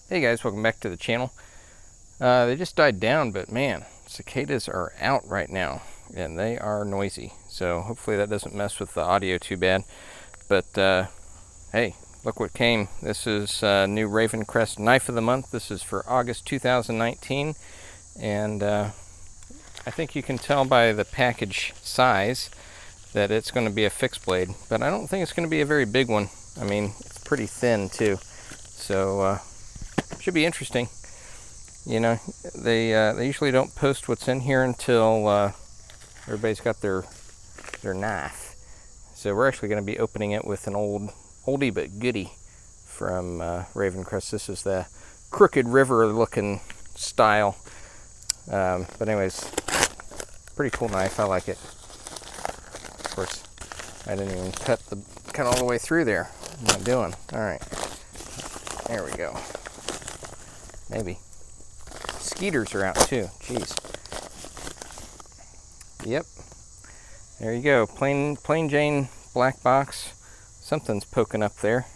Hey guys, welcome back to the channel. They just died down, but man, cicadas are out right now and they are noisy. So hopefully that doesn't mess with the audio too bad. But hey, look what came. This is new Ravencrest Knife of the Month. This is for August 2019. And I think you can tell by the package size that it's going to be a fixed blade. But I don't think it's going to be a very big one. I mean, it's pretty thin too. So should be interesting. You know, they usually don't post what's in here until everybody's got their knife. So we're actually going to be opening it with an oldie but goodie from Ravencrest. This is the Crooked River looking style. But anyways, pretty cool knife. I like it. Of course, I didn't even cut all the way through there. What am I doing? All right, there we go. Maybe. Skeeters are out too. Jeez. Yep. There you go. Plain Jane black box. Something's poking up there.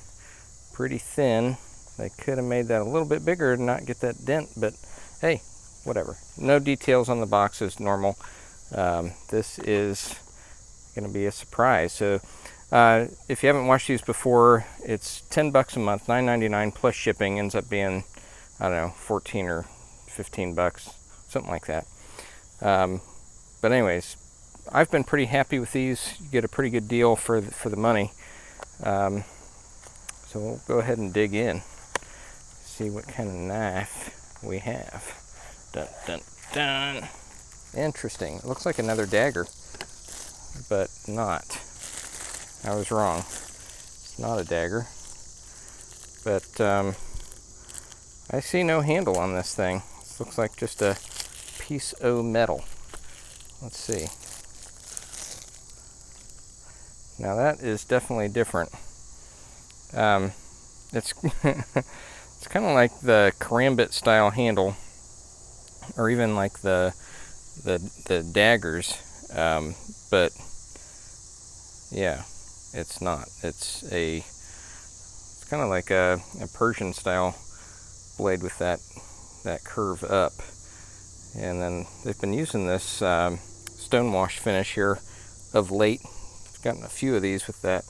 Pretty thin. They could have made that a little bit bigger to not get that dent, but hey, whatever. No details on the box as normal. This is going to be a surprise. So if you haven't watched these before, it's $10 a month, $9.99 plus shipping. Ends up being, I don't know, 14 or 15 bucks, something like that. But anyways, I've been pretty happy with these. You get a pretty good deal for the money. So we'll go ahead and dig in, see what kind of knife we have. Dun dun dun. Interesting. It looks like another dagger, but not. I was wrong. It's not a dagger. But I see no handle on this thing. This looks like just a piece of metal. Let's see. Now that is definitely different. It's it's kind of like the karambit style handle, or even like the daggers. But yeah, it's not. It's kind of like a Persian style blade with that curve up. And then they've been using this stonewash finish here of late. I've gotten a few of these with that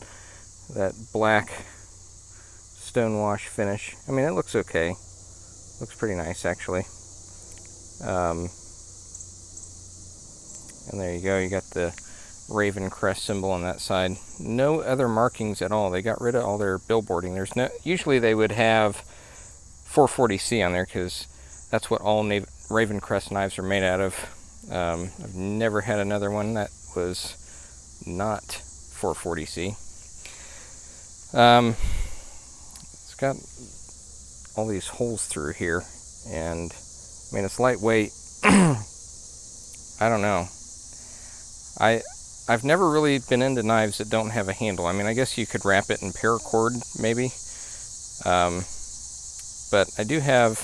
black stonewash finish. I mean, it looks okay. Looks pretty nice actually. And there you go. You got the Ravencrest symbol on that side. No other markings at all. They got rid of all their billboarding. There's no. Usually they would have 440C on there because that's what all Ravencrest knives are made out of. I've never had another one that was not 440C. It's got all these holes through here, and I mean it's lightweight. I don't know. I've never really been into knives that don't have a handle. I mean, I guess you could wrap it in paracord maybe. But I do have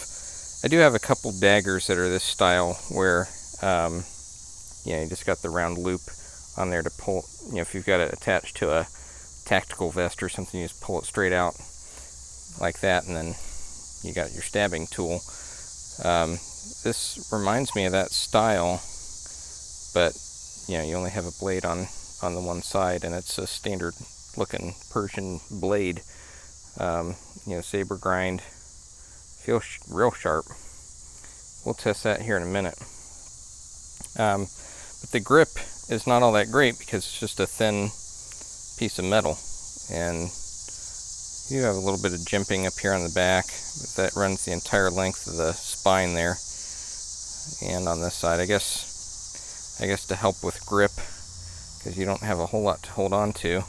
a couple daggers that are this style where you just got the round loop on there to pull. If you've got it attached to a tactical vest or something, you just pull it straight out like that, and then you got your stabbing tool. This reminds me of that style, but you only have a blade on the one side, and it's a standard looking Persian blade. Saber grind. Feels real sharp. We'll test that here in a minute. But the grip is not all that great because it's just a thin piece of metal, and you have a little bit of jimping up here on the back, but that runs the entire length of the spine there, and on this side, I guess to help with grip, because you don't have a whole lot to hold on to.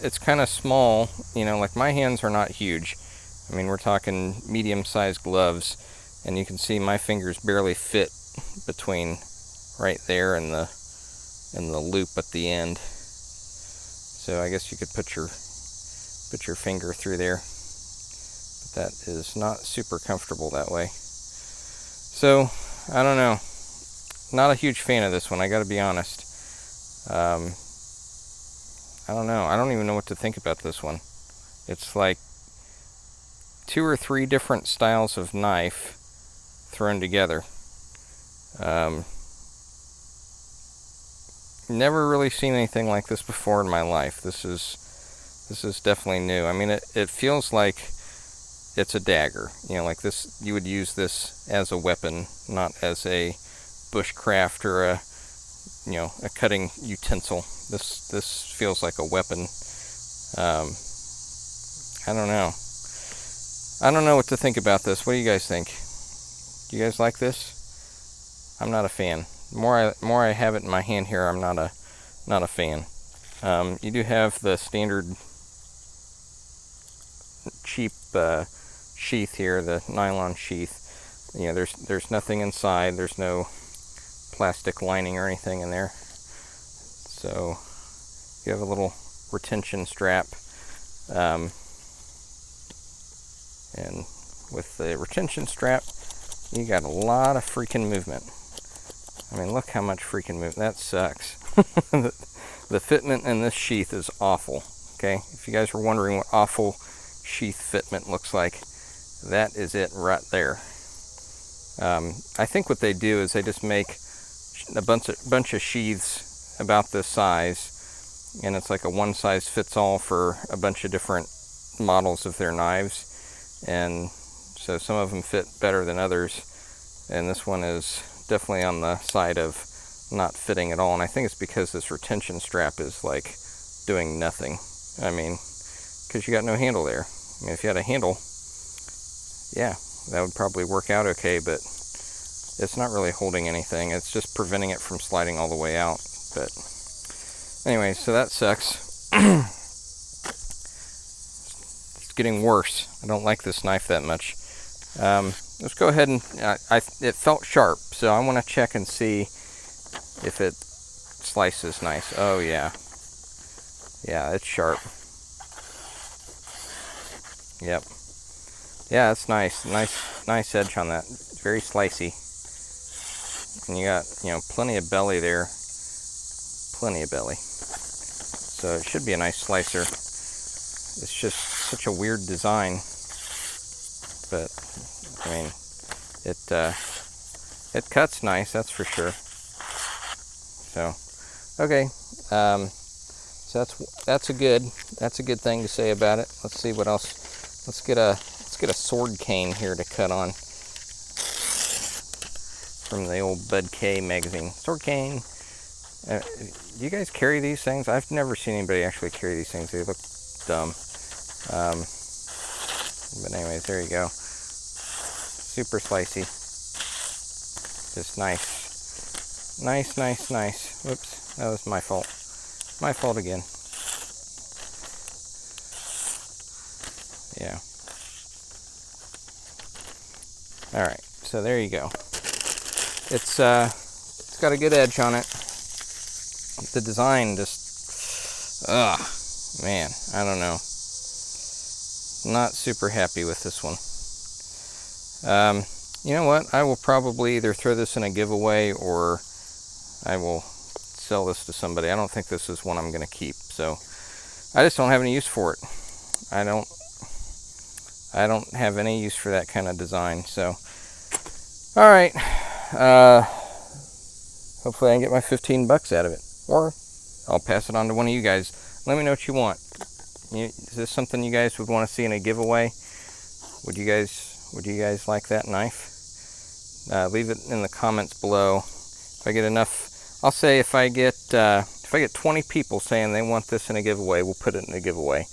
It's kind of small, like my hands are not huge. I mean, we're talking medium-sized gloves, and you can see my fingers barely fit between right there and the loop at the end. So I guess you could put your finger through there, but that is not super comfortable that way. So I don't know. Not a huge fan of this one, I got to be honest. I don't know. I don't even know what to think about this one. It's like 2 or 3 different styles of knife thrown together. Never really seen anything like this before in my life. This is definitely new. I mean, it feels like it's a dagger. You know, like this, you would use this as a weapon, not as a bushcraft or a, you know, a cutting utensil. This feels like a weapon. I don't know. I don't know what to think about this. What do you guys think? Do you guys like this? I'm not a fan. More I have it in my hand here, I'm not a fan. You do have the standard cheap sheath here, the nylon sheath. You know, there's nothing inside. There's no plastic lining or anything in there. So you have a little retention strap, and with the retention strap, you got a lot of freaking movement. I mean, look how much freaking movement. That sucks. The fitment in this sheath is awful. Okay, if you guys were wondering what awful sheath fitment looks like, that is it right there. I think what they do is they just make a bunch of sheaths about this size, and it's like a one size fits all for a bunch of different models of their knives, and so some of them fit better than others, and this one is definitely on the side of not fitting at all. And I think it's because this retention strap is like doing nothing. I mean, because you got no handle there. I mean, if you had a handle, yeah, that would probably work out okay, but it's not really holding anything. It's just preventing it from sliding all the way out. But anyway, so that sucks. It's getting worse. I don't like this knife that much. Let's go ahead and it felt sharp, so I want to check and see if it slices nice. Oh yeah, it's sharp. Yep. Yeah, it's nice edge on that. Very slicey. And you got, you know, plenty of belly there. Plenty of belly. So it should be a nice slicer. It's just such a weird design. But I mean, it cuts nice, that's for sure. So, okay. So that's a good thing to say about it. Let's see what else. Let's get a sword cane here to cut on from the old Bud K magazine. Sword cane. Do you guys carry these things? I've never seen anybody actually carry these things. They look dumb. But anyways, there you go. Super slicey. Just nice. Nice. Whoops, that was my fault. My fault again. Yeah. Alright, so there you go. It's got a good edge on it. The design just, man, I don't know. Not super happy with this one. You know what? I will probably either throw this in a giveaway or I will sell this to somebody. I don't think this is one I'm going to keep. So I just don't have any use for it. I don't have any use for that kind of design. So, all right. Hopefully I can get my $15 out of it, or I'll pass it on to one of you guys. Let me know what you want. Is this something you guys would want to see in a giveaway? Would you guys like that knife? Leave it in the comments below. If I get enough, I'll say if I get 20 people saying they want this in a giveaway, we'll put it in a giveaway.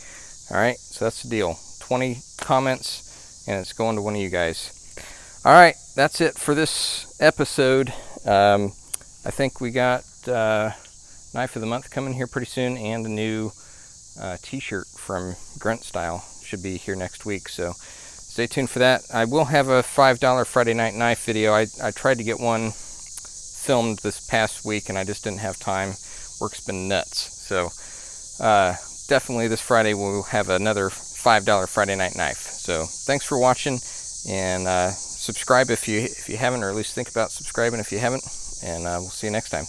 All right, so that's the deal. 20 comments, and it's going to one of you guys. All right, that's it for this episode. I think we got Knife of the Month coming here pretty soon, and a new t-shirt from Grunt Style should be here next week, so stay tuned for that. I will have a $5 Friday Night Knife video. I tried to get one filmed this past week, and I just didn't have time. Work's been nuts. So definitely this Friday we'll have another $5 Friday Night Knife. So thanks for watching, and subscribe if you haven't, or at least think about subscribing if you haven't, and we'll see you next time.